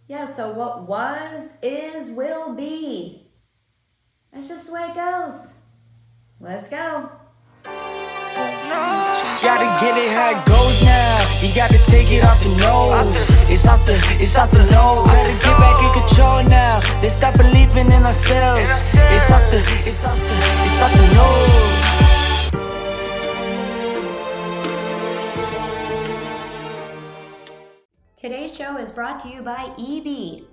Yeah, so what was, is, will be. That's just the way it goes. Let's go. Gotta get it how it goes now. You gotta take it off the nose. It's off the nose. Gotta get back in control now. Let's stop believing in ourselves. It's off the nose. Today's show is brought to you by EB.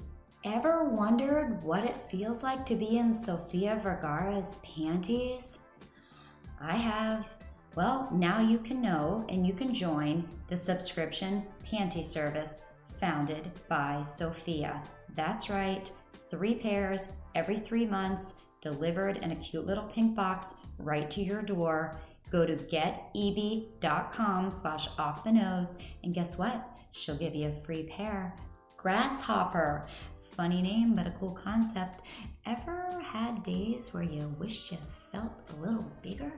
Ever wondered what it feels like to be in Sofia Vergara's panties? I have. Well, now you can know and you can join the subscription panty service founded by Sofia. That's right, 3 pairs every 3 months, delivered in a cute little pink box right to your door. Go to geteb.com/offthenose and guess what? She'll give you a free pair. Grasshopper. Funny name, but a cool concept. Ever had days where you wished you felt a little bigger?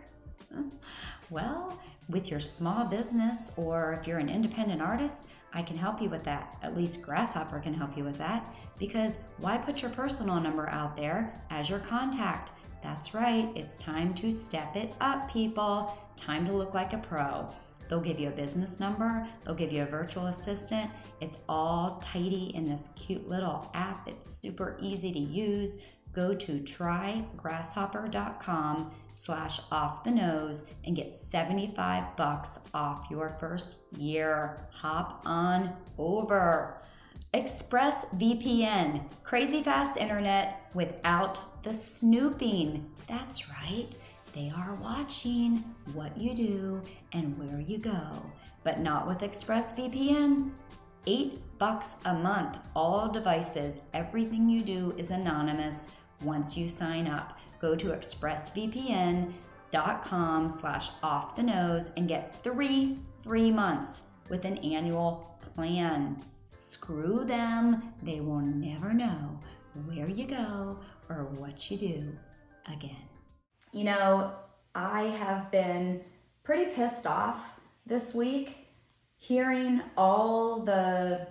Well, with your small business, or if you're an independent artist, I can help you with that. At least Grasshopper can help you with that, because why put your personal number out there as your contact? That's right, it's time to step it up, people. Time to look like a pro. They'll give you a business number, they'll give you a virtual assistant. It's all tidy in this cute little app. It's super easy to use. Go to trygrasshopper.com/offthenose and get $75 off your first year. Hop on over. ExpressVPN, crazy fast internet without the snooping. That's right. They are watching what you do and where you go, but not with ExpressVPN. $8 a month, all devices, everything you do is anonymous once you sign up. Go to expressvpn.com/offthenose and get 3 free months with an annual plan. Screw them, they will never know where you go or what you do again. You know, I have been pretty pissed off this week hearing all the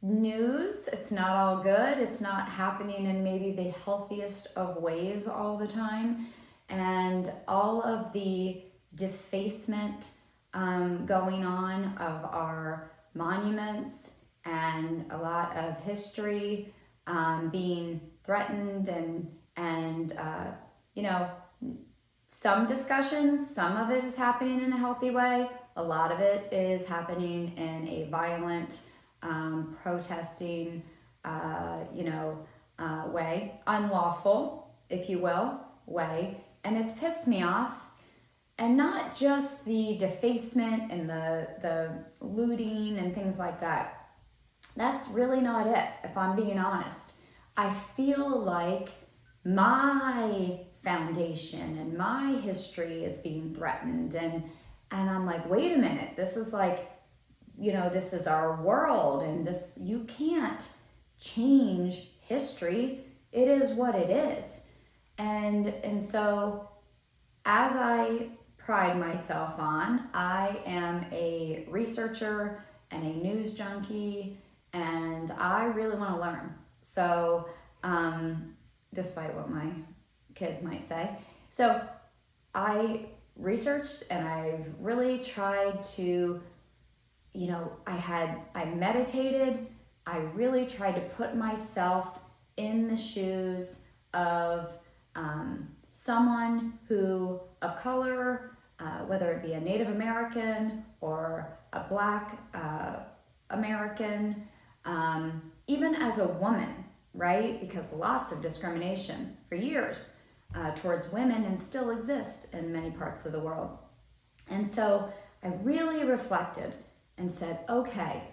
news. It's not all good. It's not happening in maybe the healthiest of ways all the time. And all of the defacement going on of our monuments and a lot of history being threatened and you know, some discussions, some of it is happening in a healthy way. A lot of it is happening in a violent, protesting, way, unlawful, if you will, way. And it's pissed me off. And not just the defacement and the looting and things like that. That's really not it, if I'm being honest. I feel like my foundation and my history is being threatened, and I'm like, wait a minute, this is like, this is our world, and this, you can't change history. It is what it is. And so, as I pride myself on, I am a researcher and a news junkie, and I really want to learn. So despite what my kids might say. So I researched and I've really tried to, I meditated. I really tried to put myself in the shoes of someone who, of color, whether it be a Native American or a Black American, even as a woman, right? Because lots of discrimination for years towards women and still exist in many parts of the world. And so I really reflected and said, okay,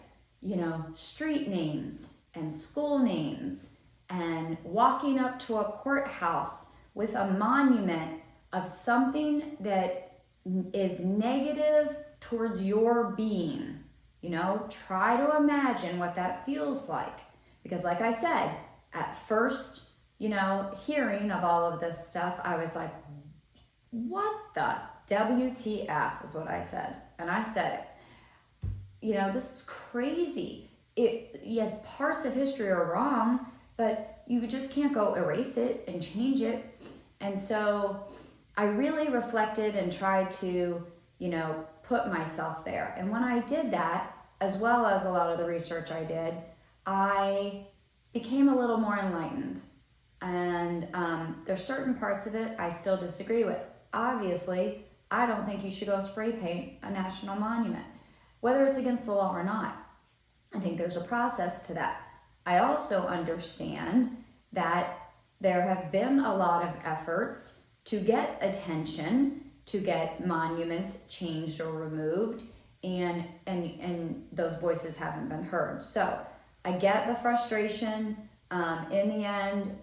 street names and school names and walking up to a courthouse with a monument of something that is negative towards your being. Try to imagine what that feels like. Because like I said, at first, hearing of all of this stuff, I was like, what the WTF is what I said. And I said it. This is crazy. yes, parts of history are wrong, but you just can't go erase it and change it. And so I really reflected and tried to, put myself there. And when I did that, as well as a lot of the research I did, I became a little more enlightened. And there's certain parts of it I still disagree with. Obviously, I don't think you should go spray paint a national monument, whether it's against the law or not. I think there's a process to that. I also understand that there have been a lot of efforts to get attention, to get monuments changed or removed, and those voices haven't been heard. So I get the frustration. In the end,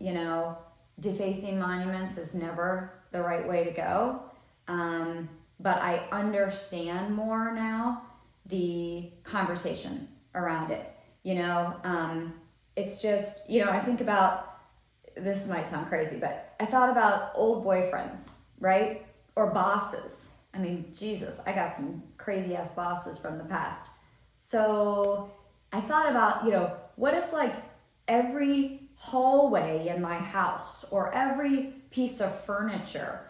defacing monuments is never the right way to go. But I understand more now the conversation around it. It's just, I think about, this might sound crazy, but I thought about old boyfriends, right? Or bosses. I mean, Jesus, I got some crazy ass bosses from the past. So I thought about, what if like every hallway in my house or every piece of furniture,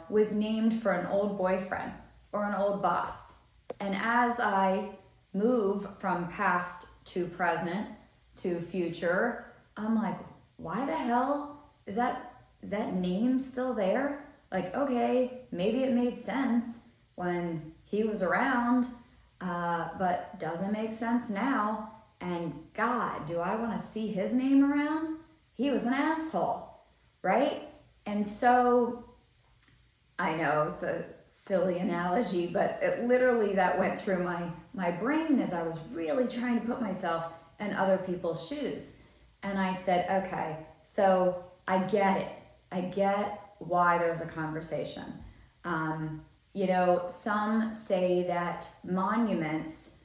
was named for an old boyfriend or an old boss. And as I move from past to present to future, I'm like, why the hell is that name still there? Like, okay, maybe it made sense when he was around, but doesn't make sense now. And God, do I want to see his name around? He was an asshole, right? And so, I know it's a silly analogy, but it literally that went through my brain as I was really trying to put myself in other people's shoes. And I said, okay, so I get it. I get why there's a conversation. Some say that monuments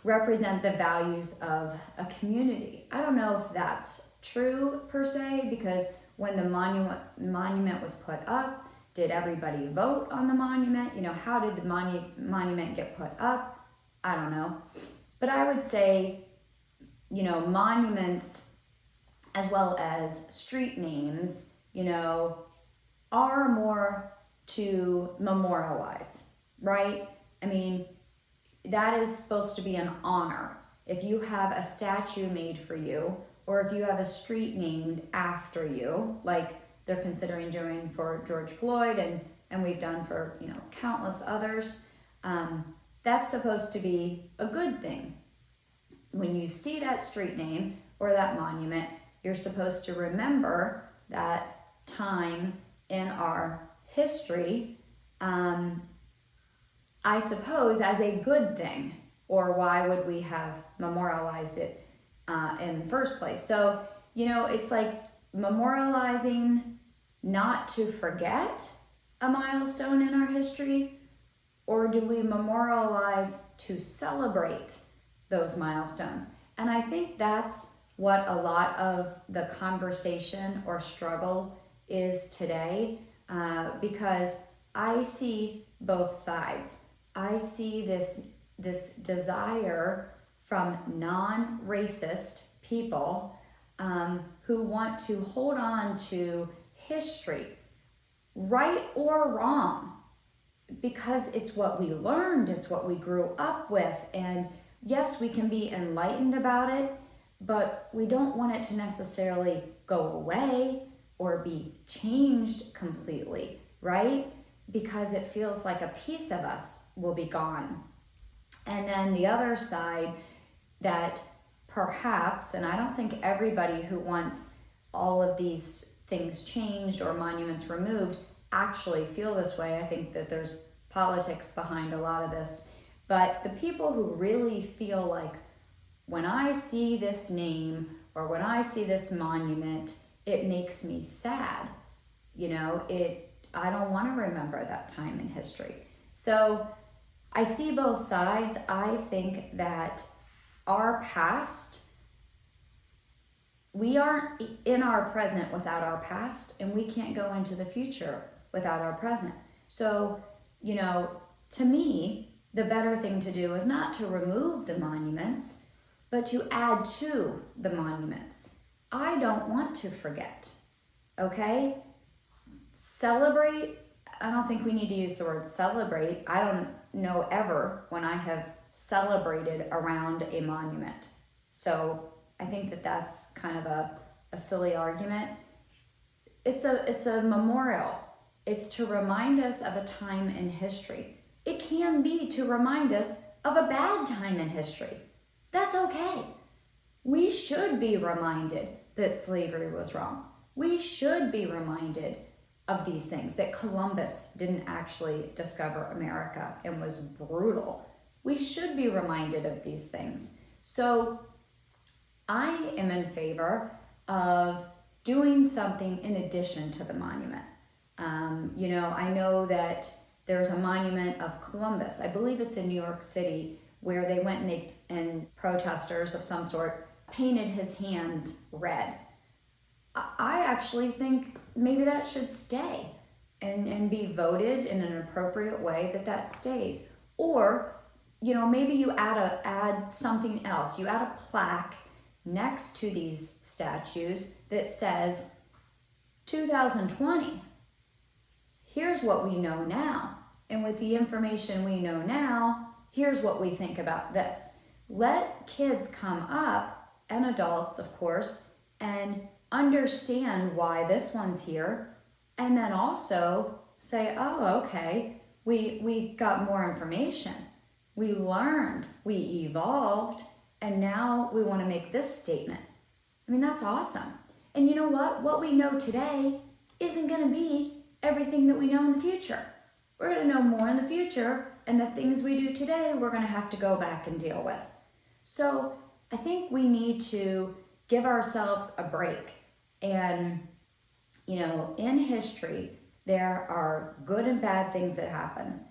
represent the values of a community. I don't know if that's true per se, because when the monument was put up, did everybody vote on the monument? How did the monument get put up? I don't know. But I would say, monuments as well as street names, are more to memorialize, right? I mean, that is supposed to be an honor. If you have a statue made for you, or if you have a street named after you, like they're considering doing for George Floyd and we've done for, countless others, that's supposed to be a good thing. When you see that street name or that monument, you're supposed to remember that time in our history, I suppose, as a good thing, or why would we have memorialized it in the first place? So, it's like memorializing not to forget a milestone in our history, or do we memorialize to celebrate those milestones? And I think that's what a lot of the conversation or struggle is today, because I see both sides. I see this desire from non-racist people who want to hold on to history, right or wrong, because it's what we learned, it's what we grew up with, and yes, we can be enlightened about it, but we don't want it to necessarily go away or be changed completely, right? Because it feels like a piece of us will be gone. And then the other side, that perhaps, and I don't think everybody who wants all of these things changed or monuments removed actually feel this way. I think that there's politics behind a lot of this. But the people who really feel like, when I see this name or when I see this monument, it makes me sad. I don't want to remember that time in history. So I see both sides. I think that our past, we aren't in our present without our past, and we can't go into the future without our present. So, to me, the better thing to do is not to remove the monuments, but to add to the monuments. I don't want to forget, okay? Celebrate, I don't think we need to use the word celebrate. I don't know ever when I have celebrated around a monument. So I think that that's kind of a silly argument. It's a memorial. It's to remind us of a time in history. It can be to remind us of a bad time in history. That's okay. We should be reminded that slavery was wrong. We should be reminded of these things, that Columbus didn't actually discover America and was brutal. We should be reminded of these things. So I am in favor of doing something in addition to the monument. You know, I know that there's a monument of Columbus. I believe it's in New York City, where they went and protesters of some sort painted his hands red. I actually think maybe that should stay and be voted in an appropriate way that stays. Or, you know, maybe you add something else. You add a plaque next to these statues that says 2020. Here's what we know now. And with the information we know now, here's what we think about this. Let kids come up, and adults, of course, and understand why this one's here. And then also say, oh, okay, we got more information. We learned, we evolved, and now we want to make this statement. I mean, that's awesome. And you know what? What we know today isn't going to be everything that we know in the future. We're going to know more in the future, and the things we do today, we're going to have to go back and deal with. So I think we need to give ourselves a break. And, you know, in history, there are good and bad things that happen,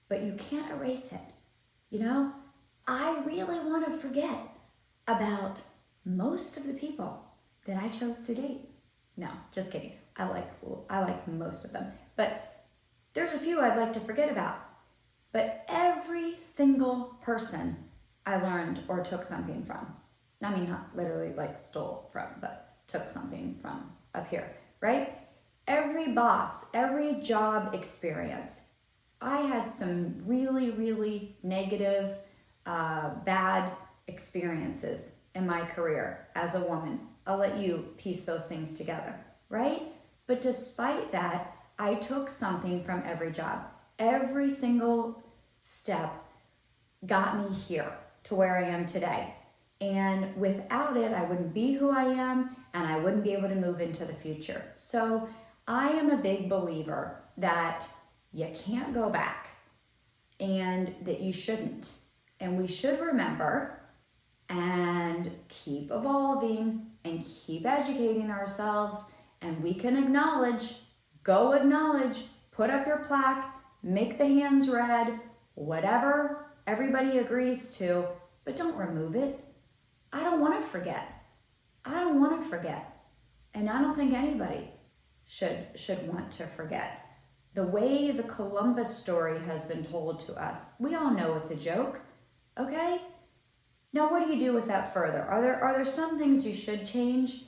but you can't erase it. You know, I really want to forget about most of the people that I chose to date. No, just kidding. I like most of them, but there's a few I'd like to forget about. But every single person I learned or took something from. I mean, not literally like stole from, but took something from up here, right? Every boss, every job experience. I had some really, really negative, bad experiences in my career as a woman. I'll let you piece those things together, right? But despite that, I took something from every job. Every single step got me here to where I am today. And without it, I wouldn't be who I am, and I wouldn't be able to move into the future. So I am a big believer that you can't go back, and that you shouldn't. And we should remember and keep evolving and keep educating ourselves, and we can acknowledge, go acknowledge, put up your plaque, make the hands red, whatever everybody agrees to, but don't remove it. I don't want to forget. I don't want to forget. And I don't think anybody should want to forget. The way the Columbus story has been told to us, we all know it's a joke, okay? Now, what do you do with that further? Are there some things you should change?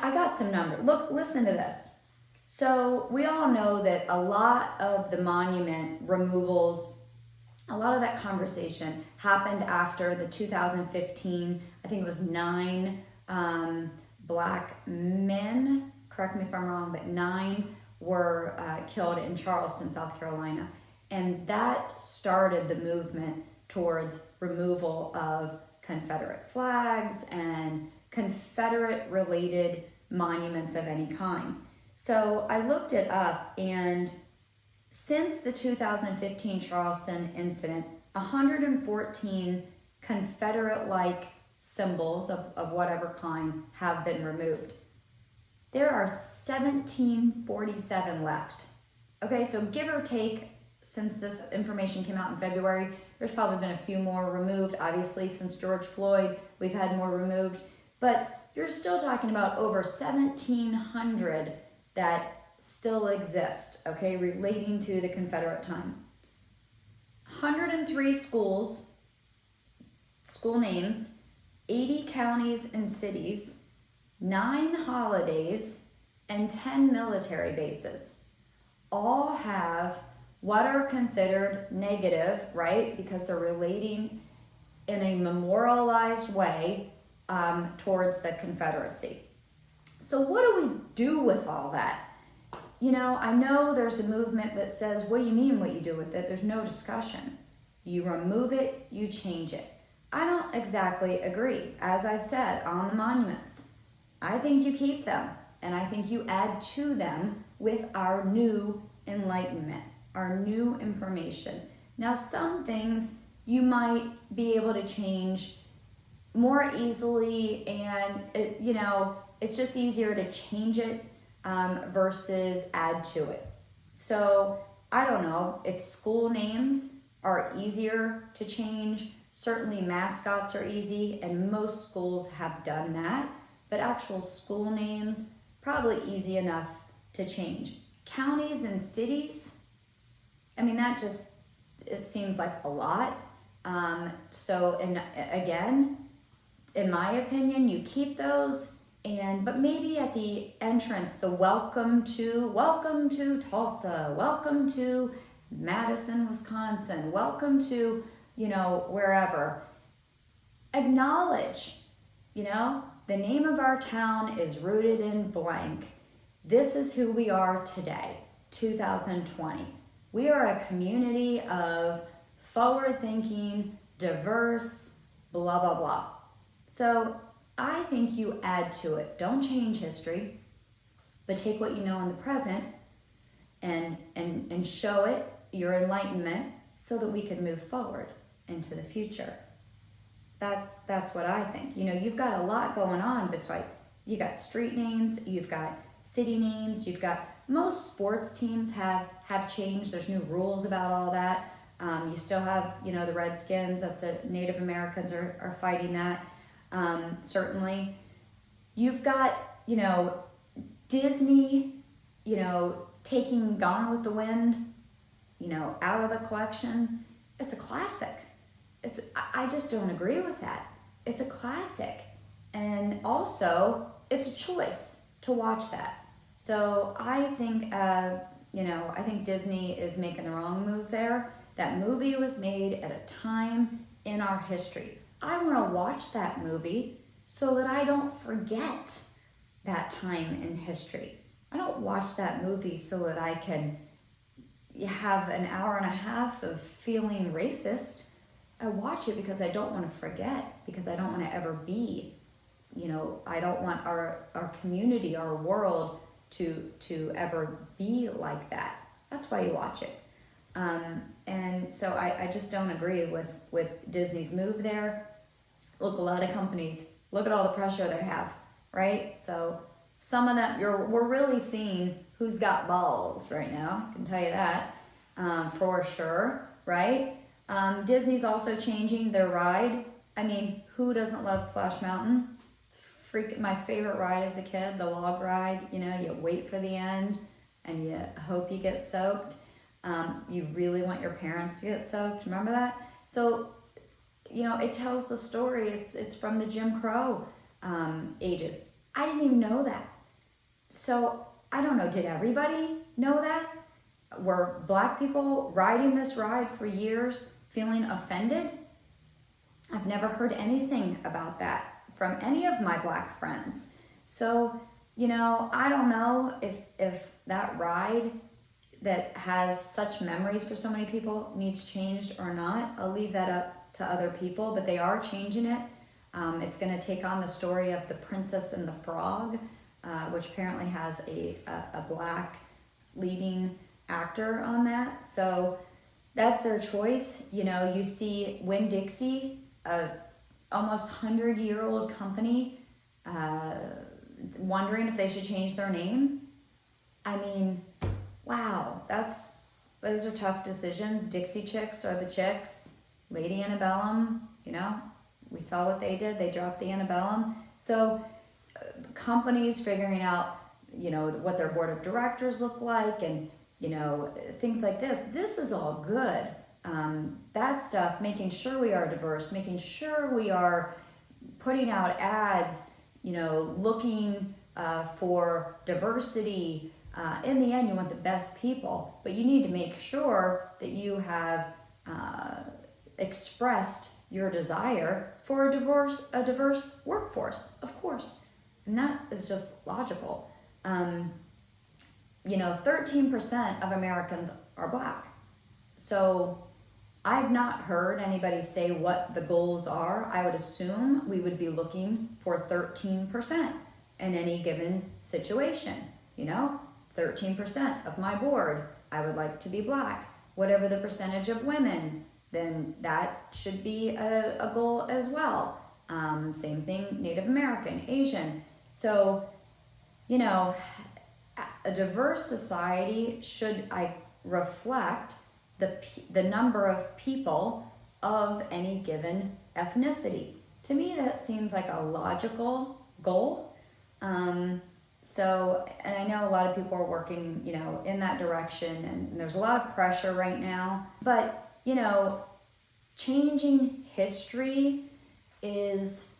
I got some numbers. Look, listen to this. So we all know that a lot of the monument removals, a lot of that conversation happened after the 2015, I think it was 9 black men, correct me if I'm wrong, but 9 were killed in Charleston, South Carolina. And that started the movement towards removal of Confederate flags and Confederate related monuments of any kind. So I looked it up, and since the 2015 Charleston incident, 114 Confederate-like symbols of whatever kind have been removed. There are 1747 left. Okay, so give or take, since this information came out in February, there's probably been a few more removed. Obviously, since George Floyd, we've had more removed. But you're still talking about over 1,700 that still exist, okay, relating to the Confederate time. 103 schools, school names, 80 counties and cities, 9 holidays, and 10 military bases all have what are considered negative, right? Because they're relating in a memorialized way towards the Confederacy. So what do we do with all that? You know, I know there's a movement that says, what do you mean what you do with it? There's no discussion. You remove it, you change it. I don't exactly agree. As I've said on the monuments, I think you keep them, and I think you add to them with our new enlightenment, our new information. Now, some things you might be able to change more easily, and it's just easier to change it versus add to it. So I don't know if school names are easier to change. Certainly mascots are easy, and most schools have done that, but actual school names, probably easy enough to change. Counties and cities, I mean, that just, it seems like a lot. And again, in my opinion, you keep those, but maybe at the entrance, the welcome to Tulsa, welcome to Madison, Wisconsin, welcome to, wherever. Acknowledge, the name of our town is rooted in blank. This is who we are today, 2020. We are a community of forward-thinking, diverse, blah, blah, blah. So I think you add to it. Don't change history, but take what you know in the present and show it your enlightenment so that we can move forward into the future. That's what I think. You've got a lot going on besides, you got street names, you've got city names, you've got, most sports teams have changed. There's new rules about all that. You still have, the Redskins, that the Native Americans are fighting that. Certainly. You've got, Disney, taking Gone with the Wind, out of the collection. It's a classic. I just don't agree with that. It's a classic. And also, it's a choice to watch that. So I think, I think Disney is making the wrong move there. That movie was made at a time in our history. I want to watch that movie so that I don't forget that time in history. I don't watch that movie so that I can have an hour and a half of feeling racist. I watch it because I don't want to forget, because I don't want to ever be, I don't want our community, our world to ever be like that. That's why you watch it. And so I just don't agree with Disney's move there. Look, a lot of companies, look at all the pressure they have, right? So some of them, we're really seeing who's got balls right now, I can tell you that, for sure, right? Disney's also changing their ride. I mean, who doesn't love Splash Mountain? My favorite ride as a kid, the log ride. You wait for the end and you hope you get soaked. You really want your parents to get soaked. Remember that? So, it tells the story. It's from the Jim Crow ages. I didn't even know that. So I don't know, did everybody know that? Were Black people riding this ride for years feeling offended? I've never heard anything about that from any of my Black friends. So, I don't know if that ride that has such memories for so many people needs changed or not. I'll leave that up to other people, but they are changing it. It's going to take on the story of the Princess and the Frog, which apparently has a Black leading actor on that. So that's their choice. You see Winn-Dixie, a almost 100-year-old company, wondering if they should change their name. I mean, wow, those are tough decisions. Dixie Chicks are the chicks. Lady Antebellum, we saw what they did. They dropped the antebellum. So companies figuring out, what their board of directors look like, and, things like this. This is all good. That stuff, making sure we are diverse, making sure we are putting out ads, looking for diversity. In the end, you want the best people, but you need to make sure that you have expressed your desire for a diverse workforce, of course. And that is just logical. 13% of Americans are Black. So I've not heard anybody say what the goals are. I would assume we would be looking for 13% in any given situation. 13% of my board, I would like to be Black. Whatever the percentage of women, then that should be a goal as well. Same thing, Native American, Asian. So, a diverse society should reflect the number of people of any given ethnicity. To me, that seems like a logical goal. And I know a lot of people are working, in that direction, and there's a lot of pressure right now. But, changing history is,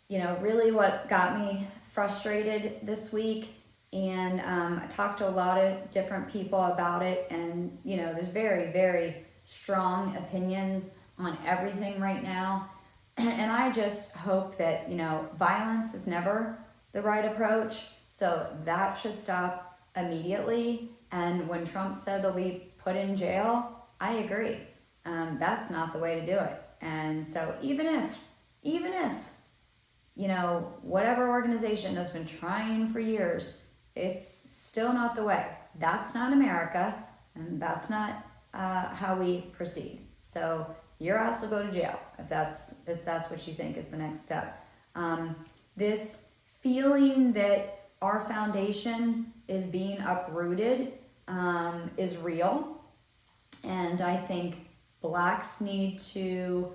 really what got me frustrated this week. And I talked to a lot of different people about it, and there's very, very strong opinions on everything right now. And I just hope that violence is never the right approach, so that should stop immediately. And when Trump said they'll be put in jail, I agree. That's not the way to do it. And so even if whatever organization has been trying for years, it's still not the way. That's not America, and that's not how we proceed. So your ass will go to jail if that's what you think is the next step. This feeling that our foundation is being uprooted is real, and I think Blacks need to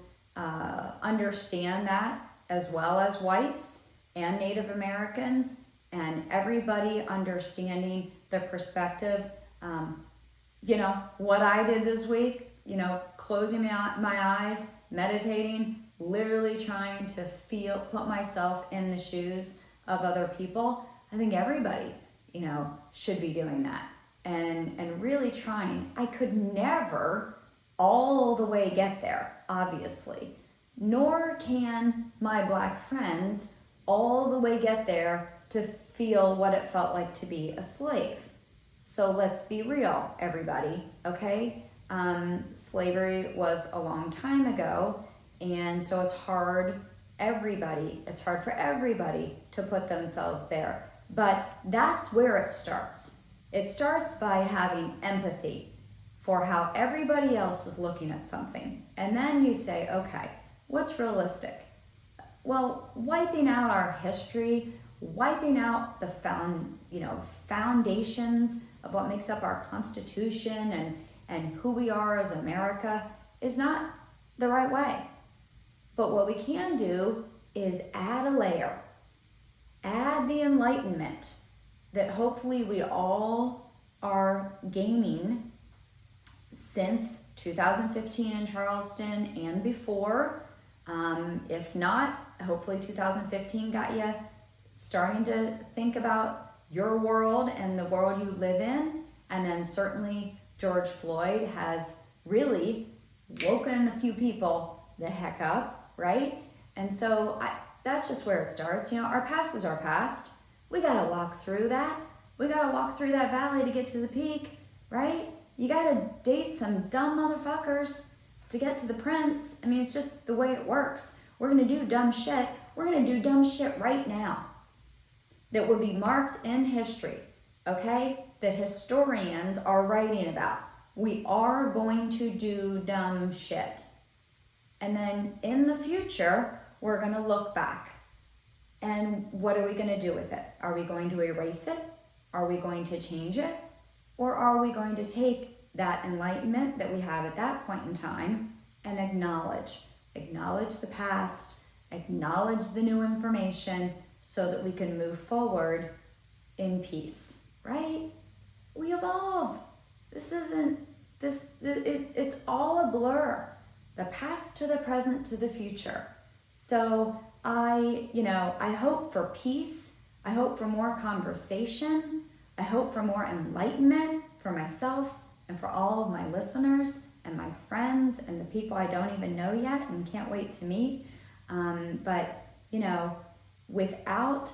understand that, as well as whites and Native Americans, and everybody understanding the perspective. What I did this week, closing my eyes, meditating, literally trying to put myself in the shoes of other people. I think everybody, should be doing that, and really trying. I could never all the way get there, obviously, nor can my Black friends all the way get there to feel what it felt like to be a slave. So let's be real, everybody, okay? Slavery was a long time ago, and so it's hard for everybody to put themselves there. But that's where it starts. It starts by having empathy for how everybody else is looking at something. And then you say, okay, what's realistic? Well, wiping out our history, wiping out the foundations of what makes up our Constitution and who we are as America is not the right way. But what we can do is add a layer, add the enlightenment that hopefully we all are gaining since 2015 in Charleston and before. If not, hopefully 2015 got you starting to think about your world and the world you live in. And then certainly George Floyd has really woken a few people the heck up, right? And so that's just where it starts. Our past is our past. We gotta walk through that. We gotta walk through that valley to get to the peak, right? You gotta date some dumb motherfuckers to get to the prince. I mean, it's just the way it works. We're gonna do dumb shit. We're gonna do dumb shit right now that will be marked in history, okay? That historians are writing about. We are going to do dumb shit. And then in the future, we're gonna look back. And what are we gonna do with it? Are we going to erase it? Are we going to change it? Or are we going to take that enlightenment that we have at that point in time and acknowledge the past, acknowledge the new information so that we can move forward in peace, right? We evolve. It's all a blur. The past to the present to the future. So I hope for peace. I hope for more conversation. I hope for more enlightenment for myself and for all of my listeners and my friends and the people I don't even know yet and can't wait to meet. But without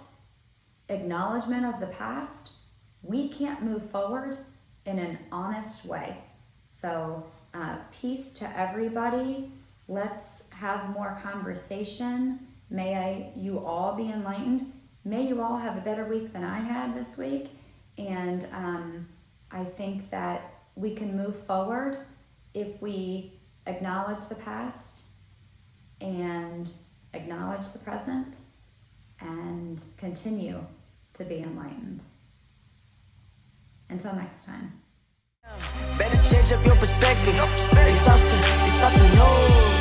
acknowledgement of the past, we can't move forward in an honest way. So peace to everybody. Let's have more conversation. May you all be enlightened. May you all have a better week than I had this week. And I think that we can move forward if we acknowledge the past and acknowledge the present and continue to be enlightened. Until next time. Better change up your perspective. It's something new.